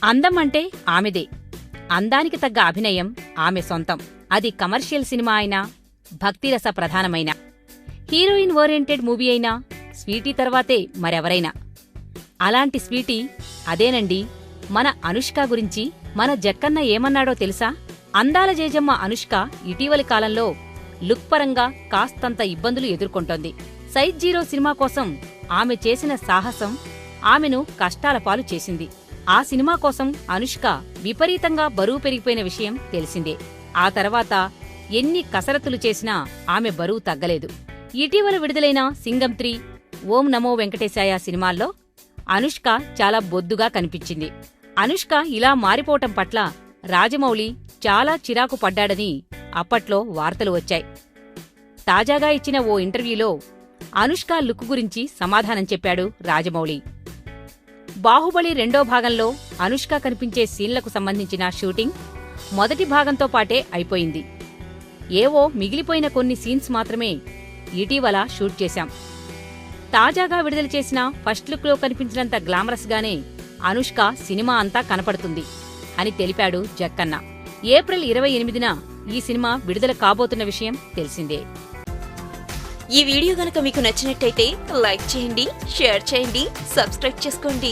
అందం అంటే ఆమెదే. అందానికి తగ్గ అభినయం ఆమె సొంతం. అది కమర్షియల్ సినిమా అయినా, భక్తిరస ప్రధానమైన, హీరోయిన్ ఓరియంటెడ్ మూవీ అయినా స్వీటీ తర్వాతే మరెవరైనా. అలాంటి స్వీటీ అదేనండి మన అనుష్క గురించి మన జక్కన్న ఏమన్నాడో తెలుసా? అందాల జేజమ్మ అనుష్క ఇటీవలి కాలంలో లుక్ పరంగా కాస్తంత ఇబ్బందులు ఎదుర్కొంటోంది. సైజ్ 0 సినిమా కోసం ఆమె చేసిన సాహసం ఆమెను కష్టాల పాలు చేసింది. ఆ సినిమా కోసం అనుష్క విపరీతంగా బరువు పెరిగిపోయిన విషయం తెలిసిందే. ఆ తర్వాత ఎన్ని కసరత్తులు చేసినా ఆమె బరువు తగ్గలేదు. ఇటీవల విడుదలైన సింగం 3, ఓం నమో వెంకటేశాయ సినిమాల్లో అనుష్క చాలా బొద్దుగా కనిపించింది. అనుష్క ఇలా మారిపోవటం పట్ల రాజమౌళి చాలా చిరాకు పడ్డాడని అప్పట్లో వార్తలు వచ్చాయి. తాజాగా ఇచ్చిన ఓ ఇంటర్వ్యూలో అనుష్క లుక్ గురించి సమాధానం చెప్పాడు రాజమౌళి. బాహుబలి 2వ భాగంలో అనుష్క కనిపించే సీన్లకు సంబంధించిన షూటింగ్ మొదటి భాగంతో పాటే అయిపోయింది. ఏవో మిగిలిపోయిన కొన్ని సీన్స్ మాత్రమే ఇటీవల షూట్ చేశాం. తాజాగా విడుదల చేసిన ఫస్ట్ లుక్లో కనిపించినంత గ్లామరస్గానే అనుష్క సినిమా అంతా కనపడుతుంది అని తెలిపాడు జక్కన్న. ఏప్రిల్ 28న ఈ సినిమా విడుదల కాబోతున్న విషయం తెలిసిందే. ఈ వీడియో గనక మీకు నచ్చినట్టయితే లైక్ చేయండి, షేర్ చేయండి, సబ్స్క్రైబ్ చేసుకోండి.